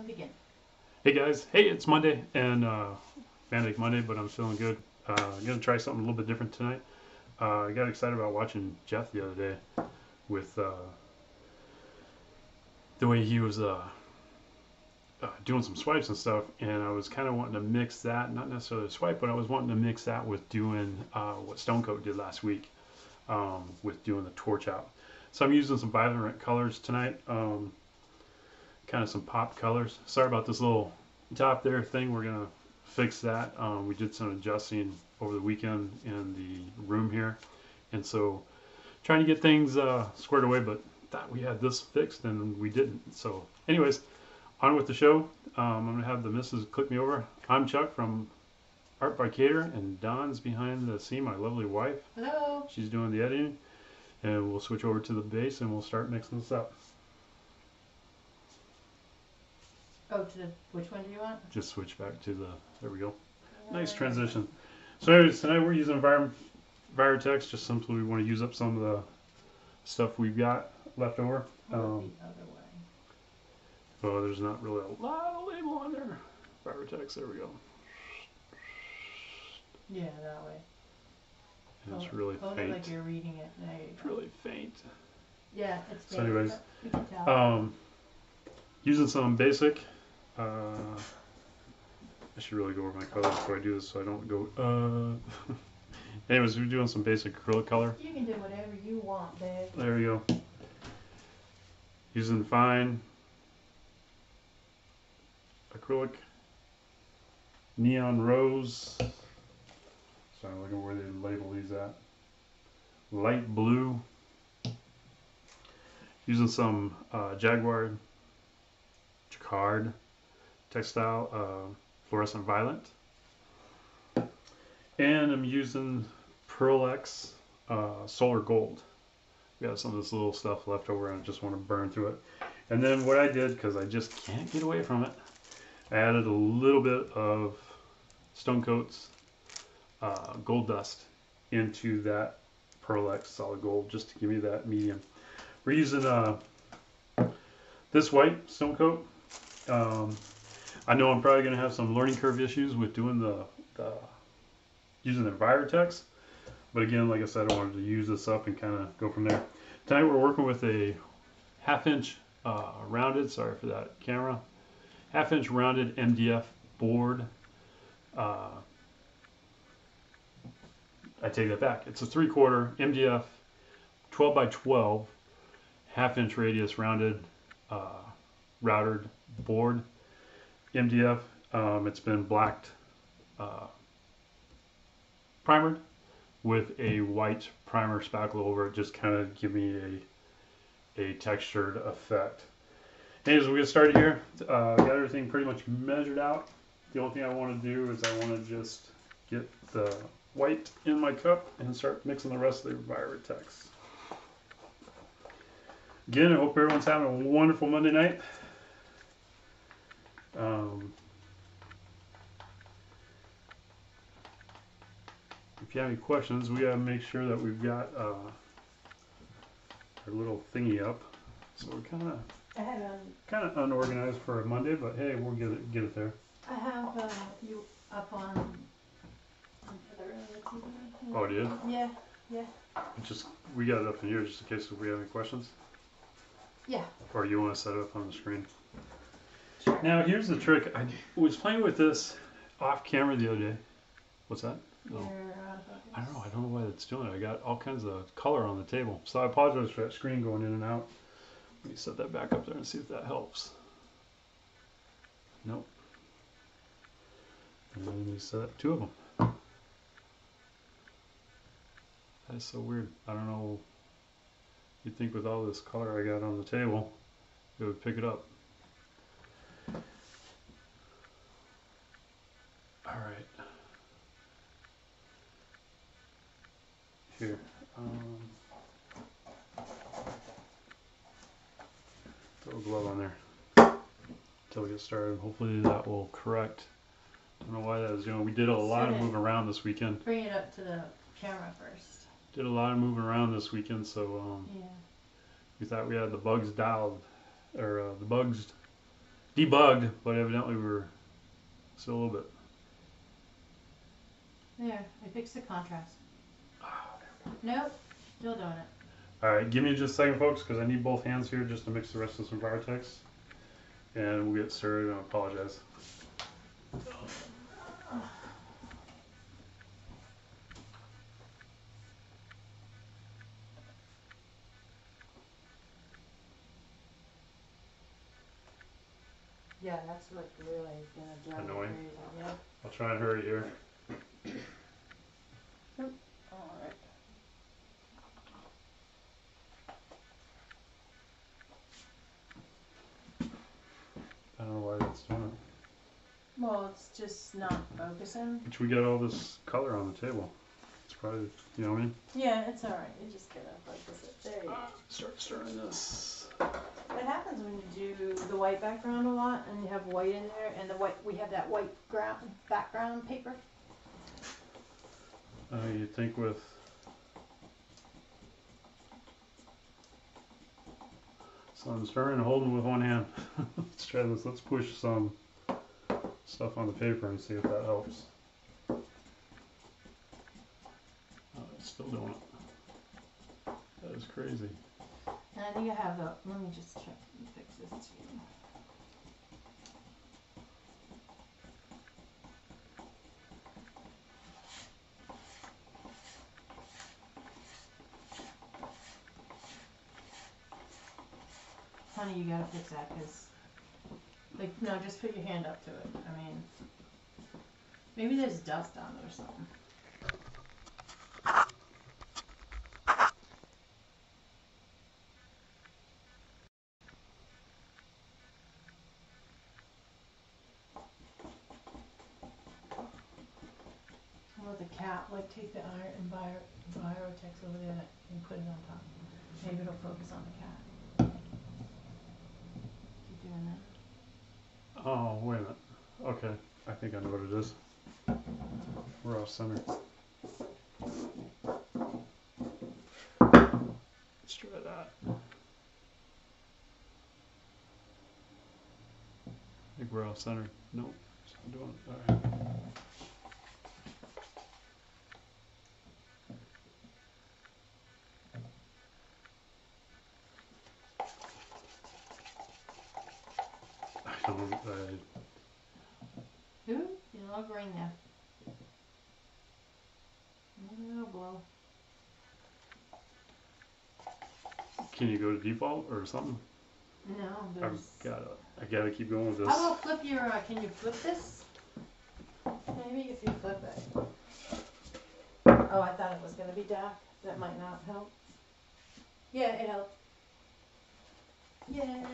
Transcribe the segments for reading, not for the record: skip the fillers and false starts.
begin. Hey guys, hey, it's Monday and Manic Monday, but I'm feeling good. I'm gonna try something a little bit different tonight. I got excited about watching Jeff the other day with the way he was doing some swipes and stuff, and I was kind of wanting to mix that, not necessarily a swipe, but I was wanting to mix that with doing what Stone Coat did last week with doing the torch out. So I'm using some vibrant colors tonight. Kind of some pop colors. Sorry about this little top there thing. We're gonna fix that. We did some adjusting over the weekend in the room here, and so trying to get things squared away, but thought we had this fixed and we didn't. So anyways, on with the show. I'm gonna have the missus click me over. I'm Chuck from Art by Cater, and Dawn's behind the scene, my lovely wife. Hello. She's doing the editing, and we'll switch over to the bass and we'll start mixing this up. Oh, which one do you want? Just switch back to the, there we go. Nice transition. So anyways, tonight we're using Envirotex, just simply we want to use up some of the stuff we've got left over. The other way. Oh, there's not really a lot of label on there. Envirotex, there we go. Yeah, that way. And it's really hold faint. It like you're reading it. There you It's go. really faint. Yeah, it's faint. So anyways, you can tell. Using some basic. I should really go over my colors before I do this so I don't go. Anyways, we're doing some basic acrylic color. You can do whatever you want, babe. There we go. Using fine acrylic, neon rose. Sorry, I'm looking where they label these at. Light blue. Using some Jaguar Jacquard textile fluorescent violet, and I'm using Pearl X solar gold. We got some of this little stuff left over and I just want to burn through it. And then what I did, because I just can't get away from it, I added a little bit of Stone Coat's gold dust into that Pearl X solid gold just to give me that medium. We're using this white Stone Coat. I know I'm probably going to have some learning curve issues with doing using the Envirotex, but again, like I said, I wanted to use this up and kind of go from there. Tonight we're working with a 1/2 inch rounded, sorry for that camera, 1/2 inch rounded MDF board. I take that back. It's a 3/4 MDF 12 by 12 1/2 inch radius rounded routed board. MDF. It's been blacked, primered with a white primer spackle over it, just kind of give me a textured effect. Anyways, we'll get started here. Got everything pretty much measured out. The only thing I want to do is I want to just get the white in my cup and start mixing the rest of the Envirotex. Again, I hope everyone's having a wonderful Monday night. If you have any questions, we gotta make sure that we've got our little thingy up. So we're kind of unorganized for a Monday, but hey, we'll get it there. I have you up on the TV. Oh, it is? Yeah, yeah. We got it up in here just in case if we have any questions. Yeah. Or you want to set it up on the screen. Sure. Now here's the trick. I was playing with this off camera the other day. What's that? Oh. I don't know why it's doing it. I got all kinds of color on the table. So I apologize for that screen going in and out. Let me set that back up there and see if that helps. Nope. And then you set two of them. That's so weird. I don't know. You'd think with all this color I got on the table, it would pick it up. All right. Here. Throw a glove on there until we get started. Hopefully that will correct. Don't know why that is doing. We did a lot of moving around this weekend. Bring it up to the camera first. Did a lot of moving around this weekend, so yeah. We thought we had the bugs dialed, or the bugs debugged, but evidently we're still a little bit. There, I fixed the contrast. Nope, still doing it. All right, give me just a second, folks, because I need both hands here just to mix the rest of some Vartex, and we'll get started. I apologize. Yeah, that's what really is gonna drive me Annoying. crazy. Yeah. I'll try and hurry here. Alright. I don't know why that's doing it. Well, it's just not focusing. But we got all this color on the table. It's probably, you know what I mean? Yeah, it's alright. You just gotta focus it. There you go. Start stirring this. What happens when you do the white background a lot and you have white in there and the white we have that white ground background paper? You'd think with so I'm stirring and holding with one hand. Let's try this. Let's push some stuff on the paper and see if that helps. Oh, it's still doing it. That is crazy. And I think I have the. Let me just check and fix this too. Honey, you gotta fix that because, like, no, just put your hand up to it. I mean, maybe there's dust on it or something. How about the cap? Like, take the iron and Biotex over there and put it on top. Maybe it'll focus on the cat. Keep doing that. Oh, wait a minute. Okay, I think I know what it is. We're off center. Let's try that. I think we're off center. Nope, it's not doing it. All right. I don't. Ooh, you know, green there. It'll blow. Can you go to default or something? No, there's. I gotta keep going with this. How about flip your? Can you flip this? Maybe if you flip it. Oh, I thought it was gonna be dark. That might not help. Yeah, it helped. Yay!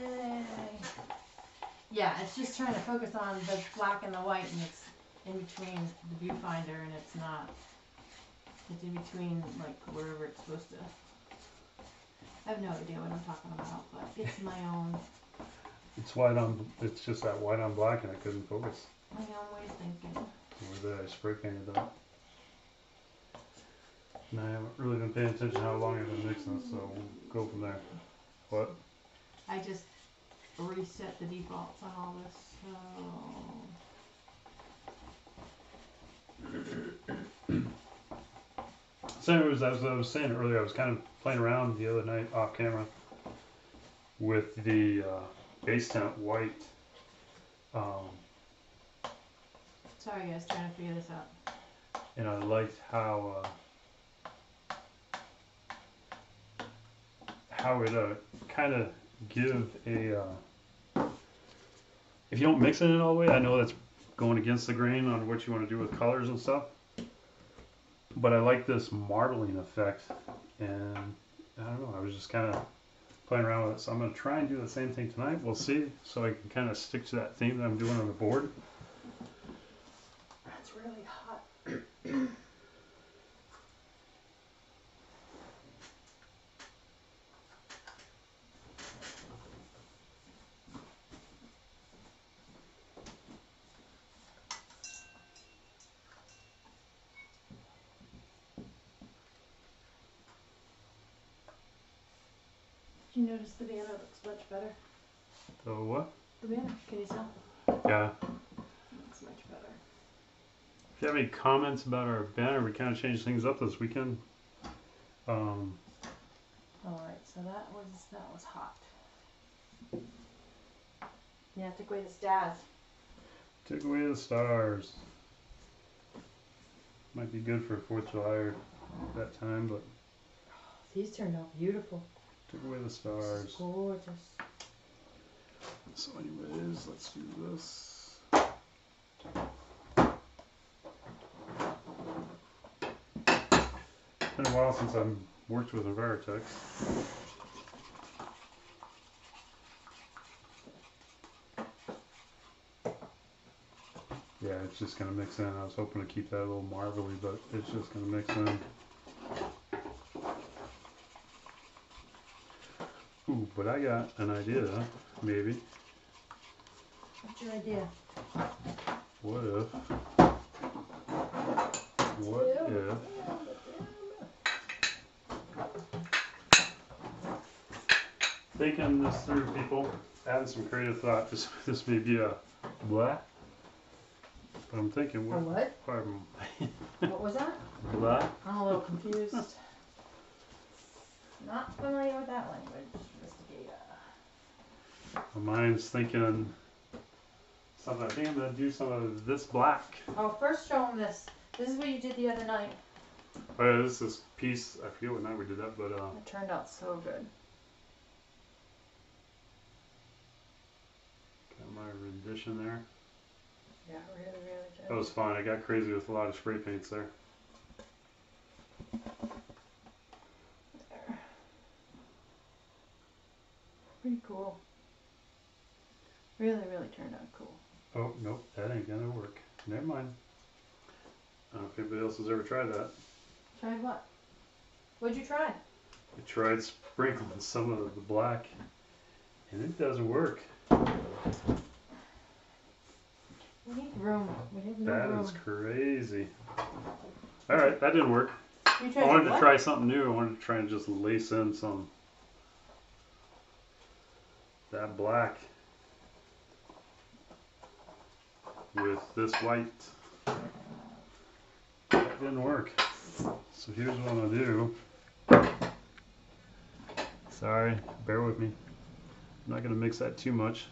Yeah, it's just trying to focus on the black and the white, and it's in between the viewfinder, and it's not. It's in between, like, wherever it's supposed to. I have no idea what I'm talking about, but it's my own. It's white on. It's just that white on black, and I couldn't focus. My own way of thinking. Or that I spray painted that. And I haven't really been paying attention to how long I've been mixing it, so we'll go from there. What? I just reset the defaults on all this, so. So anyways, as I was saying earlier, I was kind of playing around the other night off camera with the base temp white. Sorry guys, trying to figure this out. And I liked how it kind of give a if you don't mix it in all the way, I know that's going against the grain on what you want to do with colors and stuff, but I like this marbling effect, and I don't know, I was just kind of playing around with it, so I'm going to try and do the same thing tonight. We'll see, so I can kind of stick to that theme that I'm doing on the board. It's really hot. Did you notice the banner looks much better? So what? the banner. Can you tell? Yeah. Looks much better. If you have any comments about our banner, we kind of changed things up this weekend. Alright, so that was hot. Yeah, took away the stars. Took away the stars. Might be good for 4th of July or that time, but These turned out beautiful. took away the This is stars. gorgeous. So anyways, let's do this. It's been a while since I've worked with Envirotech. Yeah, it's just gonna mix in. I was hoping to keep that a little marbly, but it's just gonna mix in. Ooh, but I got an idea, maybe. What's your idea? What if? What if? Thinking this through, people, adding some creative thought. This may be a blah, but I'm thinking. A what? Pardon. What was that? Blah. I'm a little confused. Not familiar with that language, Investigator. My mind's thinking something. I think I'm gonna do some of this black. Oh, first show them this. This is what you did the other night. Oh yeah, this is piece. I forget what night we did that, but It turned out so good. got my rendition there. Yeah, really, really good. That was fun. I got crazy with a lot of spray paints there. There. Pretty cool. Really, really turned out cool. Oh nope, that ain't gonna work. Never mind. I don't know if anybody else has ever tried that. Tried what? What'd you try? I tried sprinkling some of the black, and it doesn't work. We need room. We have no That room. is crazy. All right, that didn't work. You I tried wanted to what? try something new. I wanted to try and just lace in some that black with this white. That didn't work. So here's what I'm gonna do. Sorry, bear with me. I'm not gonna mix that too much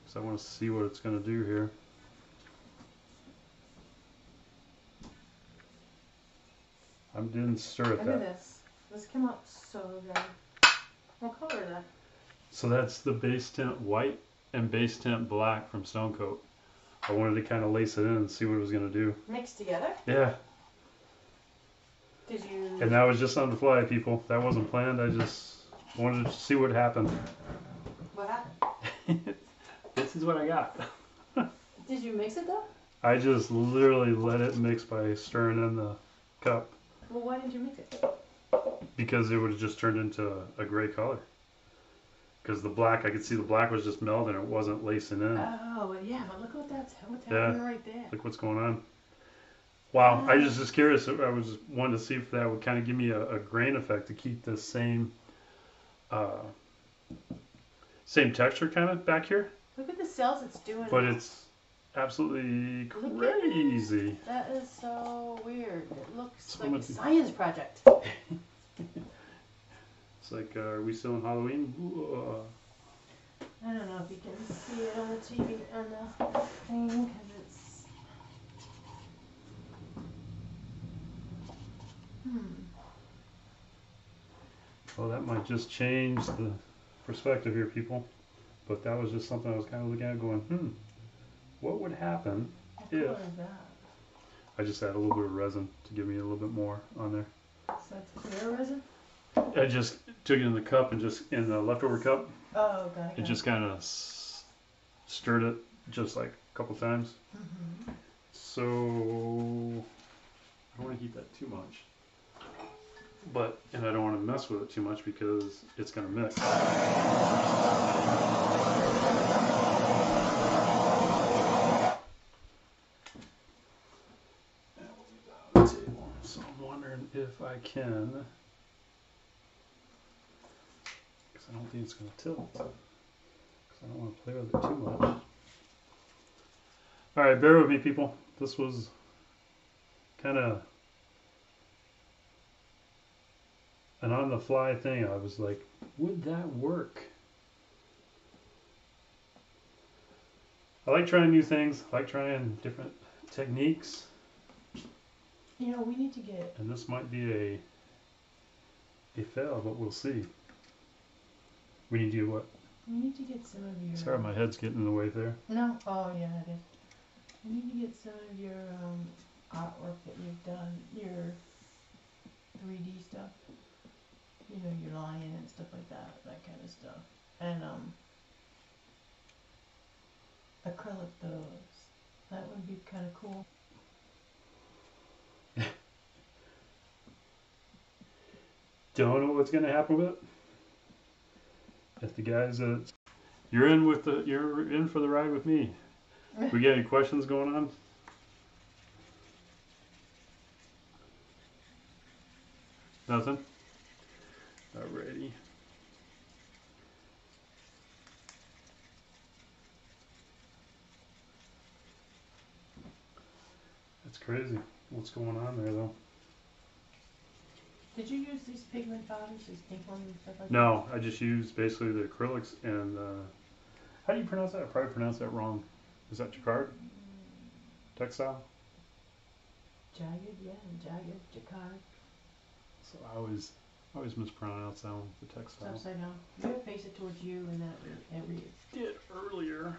because I want to see what it's gonna do here. I didn't stir it Look at that. this. This came out so good. What color is that? So that's the base tint white and base tint black from Stone Coat. I wanted to kind of lace it in and see what it was gonna do. Mixed together? Yeah, Did you? and that was just on the fly, people. That wasn't planned. I just wanted to see what happened. What happened? This is what I got. Did you mix it though? I just literally let it mix by stirring in the cup Well, why didn't you mix it? because it would have just turned into a gray color. Because the black, I could see the black was just melding. It wasn't lacing in. Oh, well, yeah, but look what's Yeah. happening right there. Look what's going on. Wow, I was just curious. I was wanting to see if that would kind of give me a grain effect to keep the same same texture kind of back here. Look at the cells it's doing. But it's absolutely Look at crazy. That is so weird. It looks So like a much- science project. It's like, are we still in Halloween? Ooh, I don't know if you can see it on the TV, on the thing, because it's... Well, that might just change the perspective here, people. But that was just something I was kind of looking at going, what would happen What if color is that? I just add a little bit of resin to give me a little bit more on there. So that's clear resin? I just took it in the cup and just, in the leftover cup, Oh, got it. and just kind of stirred it just like a couple times. Mm-hmm. So I don't want to heat that too much. But, and I don't want to mess with it too much because it's going to mix. So I'm wondering if I can, because I don't think it's going to tilt. Because I don't want to play with it too much. Alright, bear with me, people. This was kind of an on the fly thing. I was like, would that work? I like trying new things. I like trying different techniques. You know, we need to get. And this might be a fail, but we'll see. We need to do what? We need to get some of your. Sorry, my head's getting in the way there. No. Oh yeah, it is. We need to get some of your artwork that you've done, your 3D stuff. You know, your lion and stuff like that kind of stuff. And acrylic those. That would be kind of cool. Don't know what's gonna happen with it. If the guys you're in for the ride with me. We got any questions going on? Nothing? Alrighty. That's crazy. What's going on there though? Did you use these pigment powders, these pink ones and stuff like that? No, I just use basically the acrylics and how do you pronounce that? I probably pronounced that wrong. Is that Jacquard? Textile? Jagged, yeah, jagged, jacquard. So I always mispronounce that one, the It's textile. upside down. You gotta face it towards you and then it reads. Did earlier.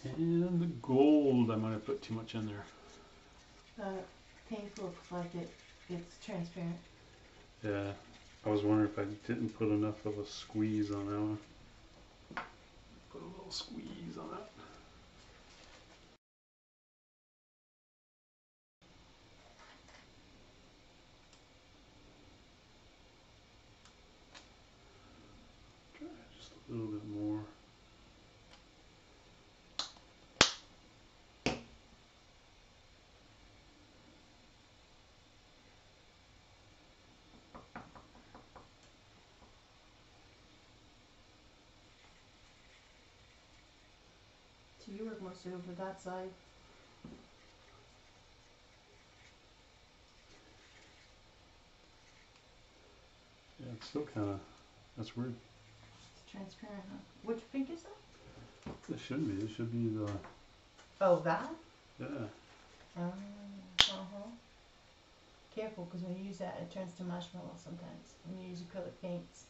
And the gold, I might have put too much in there. Pink looks like it's transparent. Yeah, I was wondering if I didn't put enough of a squeeze on that one. Put a little squeeze on that. Try just a little bit more. So you work mostly over that side. Yeah, it's still kind of, that's weird. It's transparent, huh? Which pink is that? It shouldn't be. It should be the, Oh, that? yeah. Uh-huh. Careful, because when you use that, it turns to marshmallow sometimes. When you use acrylic paints.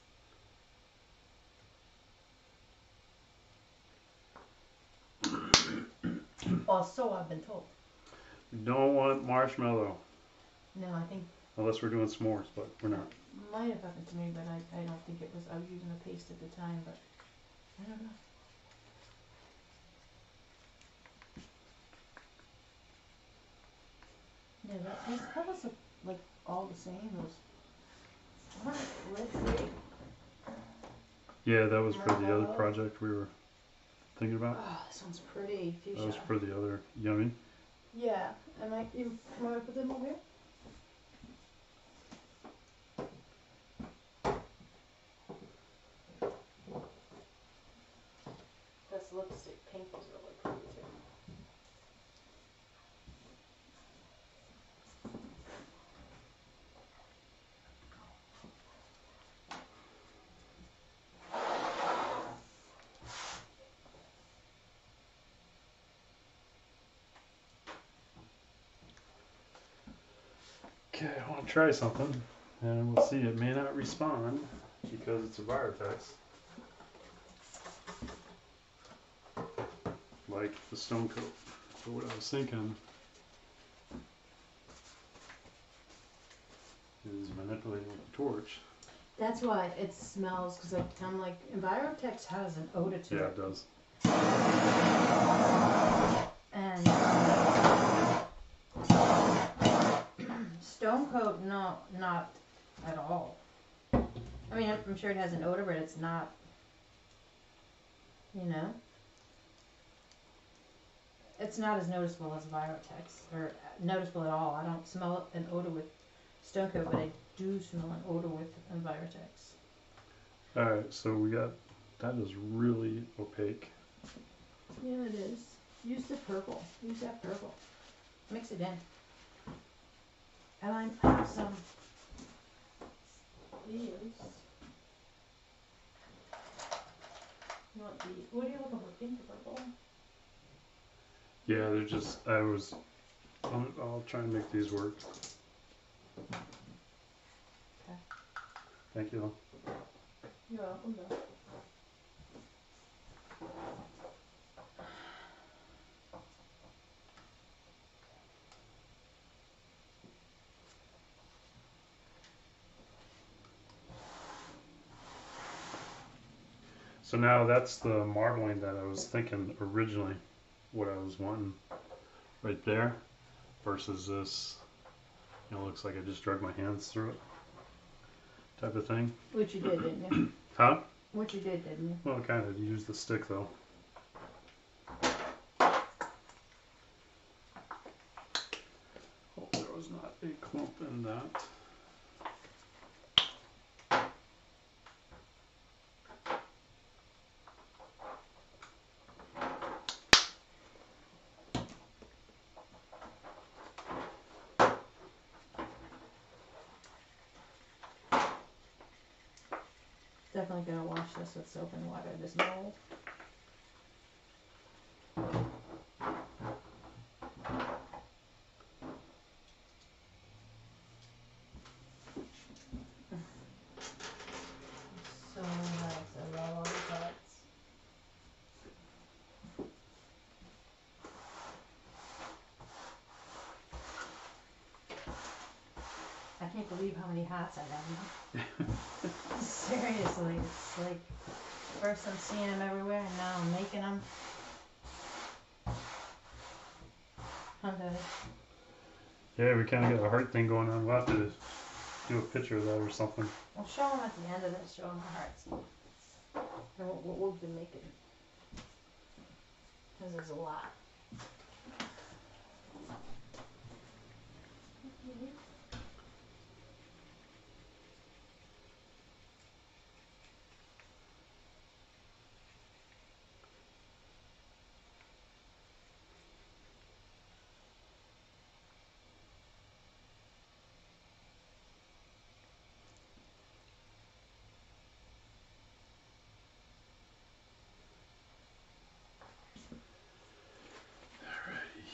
Or so I've been told. We don't want marshmallow. No, I think Unless we're doing s'mores, but we're not. might have happened to me, but I don't think it was. I was using a paste at the time, but I don't know. Yeah, that was like all the same. It was. Let's see. Yeah, that was for the other project we were thinking about. Oh, this one's pretty. Fuchsia. That was for the other yummy. Yeah, and you want to put them over here? This lipstick pink was really pretty too. Okay, I want to try something, and we'll see. It may not respond because it's a Virotex, like the Stone Coat. So what I was thinking is manipulating with the torch. That's why it smells, because I'm like, Envirotex has an odor to Yeah, it. it does. And Stone Coat, no, not at all. I mean, I'm sure it has an odor, but it's not, you know, it's not as noticeable as Virotex, or noticeable at all. I don't smell an odor with Stone Coat, but I do smell an odor with Virotex. Alright, so we got, that is really opaque. Yeah, it is. Use the purple. Use that purple. Mix it in. And I have some. These. You want these? What are you looking for? Pink or purple? Yeah, they're just, I'll try and make these work. Okay. Thank you. You're welcome, though. So now that's the marbling that I was thinking originally, what I was wanting right there, versus this, you know, looks like I just drug my hands through it type of thing. Which you did, didn't you? Huh? Which you did, didn't you? Well, kind of use the stick though. Hope there was not a clump in that. Definitely gonna wash this with soap and water, this mold. So nice, I love all the parts. I can't believe how many hats I have now. Seriously, it's like, first I'm seeing them everywhere and now I'm making them. I'm good. Yeah, we kind of got a heart thing going on. We'll have to do a picture of that or something. We'll show them at the end of this, show them the hearts. And what we've been making. Because there's a lot.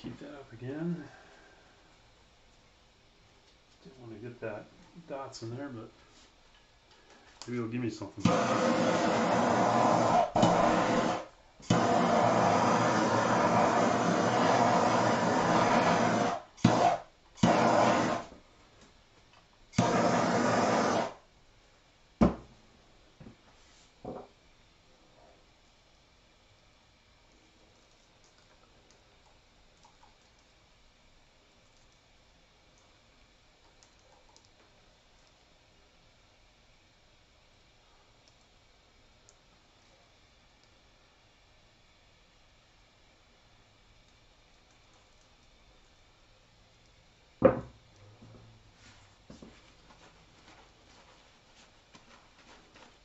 Heat that up again. Didn't want to get that dots in there, but maybe it'll give me something.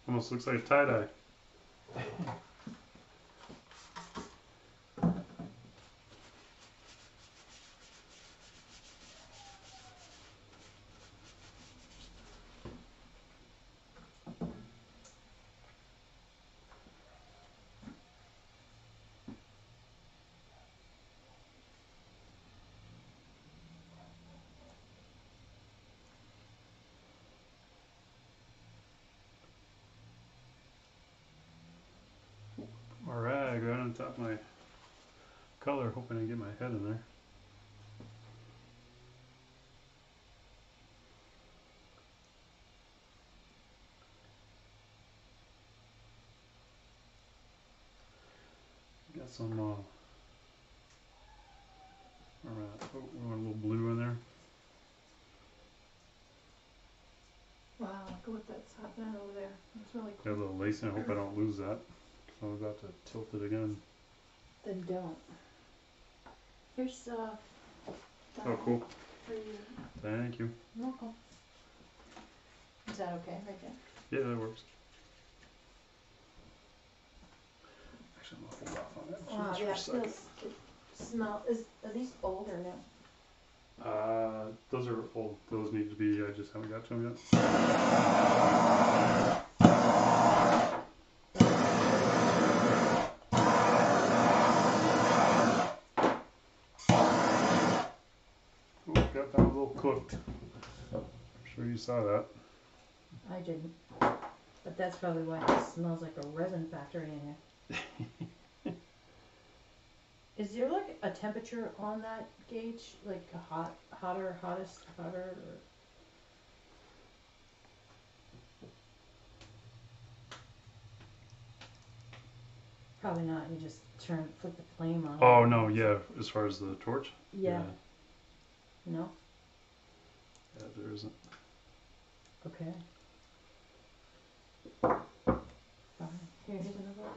Almost looks like a tie-dye. My rag right on top of my color, hoping I get my head in there. Got some, alright, oh, we want a little blue in there. Wow. exactly what that's happening over there. It's really Got a little lacing. I hope I don't lose that. 'Cause I'm about to tilt it again. Then don't. Here's Oh, cool. for you. Thank you. You're welcome. Is that okay right there? Yeah, that works. Actually, I'm gonna hold off on that Wow, just yeah, for a second. smell. Are these old or new? Those are old. Those need to be. I just haven't got to them yet. Oh, got that a little cooked. I'm sure you saw that. I didn't. But that's probably why it smells like a resin factory in here. Is there like a temperature on that gauge? Like a hotter, hottest, hotter? Or... Probably not. You just flick the flame on. Oh no, yeah. As far as the torch. Yeah. No? Yeah, there isn't. Okay. Fine. Here's another.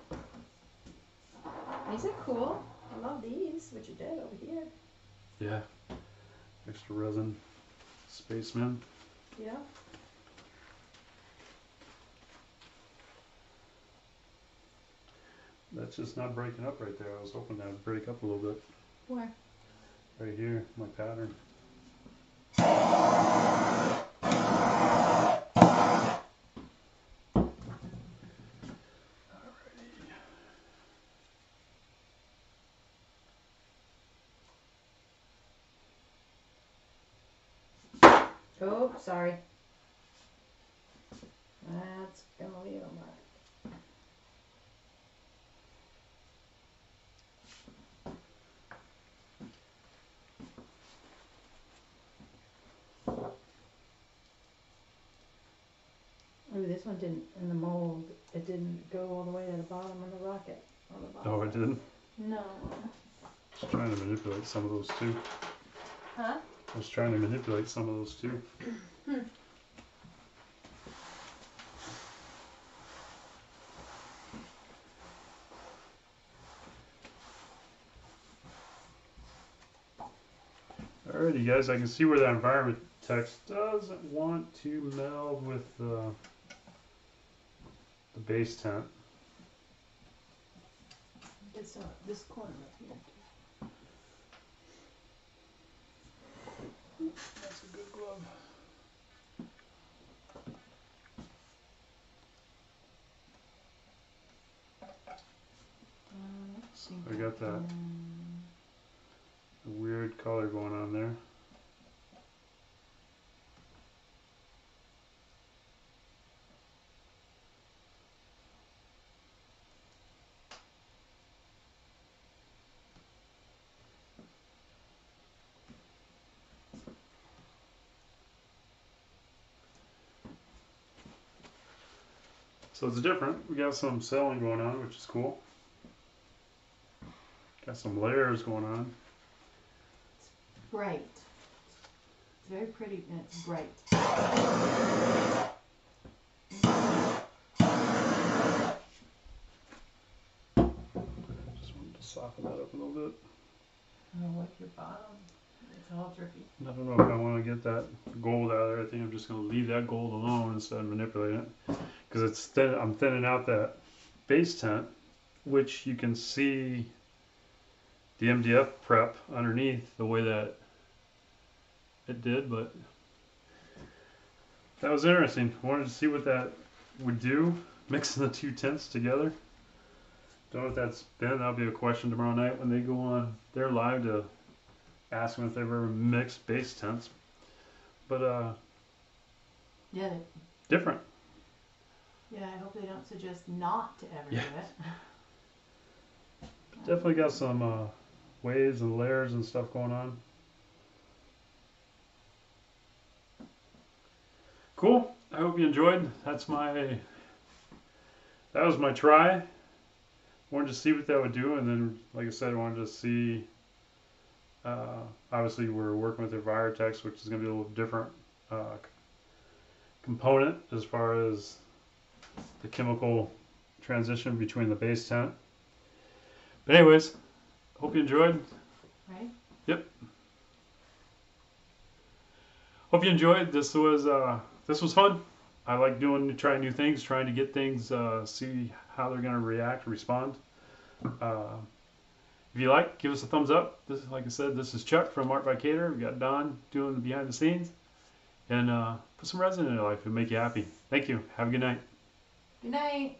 These are cool. I love these, what you did over here. Yeah. Extra resin. Spaceman. Yeah. That's just not breaking up right there. I was hoping that would break up a little bit. Where? Right here, my pattern. Oh, sorry. That's gonna leave a mark. Ooh, this one didn't, in the mold, it didn't go all the way to the bottom of the rocket. On the bottom. Oh, it didn't? No. I was trying to manipulate some of those too. Huh? I was trying to manipulate some of those too. Alrighty guys, I can see where that environment text doesn't want to meld with the base tent. This corner up here. That's a good glove. Let's see. I got that weird color going on there. So it's different. We got some selling going on, which is cool. Got some layers going on. Bright. It's very pretty and it's bright. Just wanted to soften that up a little bit. Oh, like your bottom. It's all drippy. I don't know if I want to get that gold out of there. I think I'm just going to leave that gold alone instead of manipulating it. Because it's thin, I'm thinning out that base tent, which you can see the MDF prep underneath the way that it did, but that was interesting. I wanted to see what that would do, mixing the two tents together. Don't know if that's been. That'll be a question tomorrow night when they go on their live to ask them if they've ever mixed base tents. But Yeah. different. Yeah, I hope they don't suggest not to ever do it. Definitely got some waves and layers and stuff going on. Cool. I hope you enjoyed. That was my try. Wanted to see what that would do, and then, like I said, I wanted to see. Obviously, we're working with Envirotex, which is going to be a little different component as far as the chemical transition between the base tent. But anyways, hope you enjoyed. Right? Yep. Hope you enjoyed. This was fun. I like trying new things, trying to get things, see how they're going to react, respond. If you like, give us a thumbs up. This is, like I said, this is Chuck from Art by Cater. We got Don doing the behind the scenes. And put some resin in your life. It'll make you happy. Thank you. Have a good night. Good night.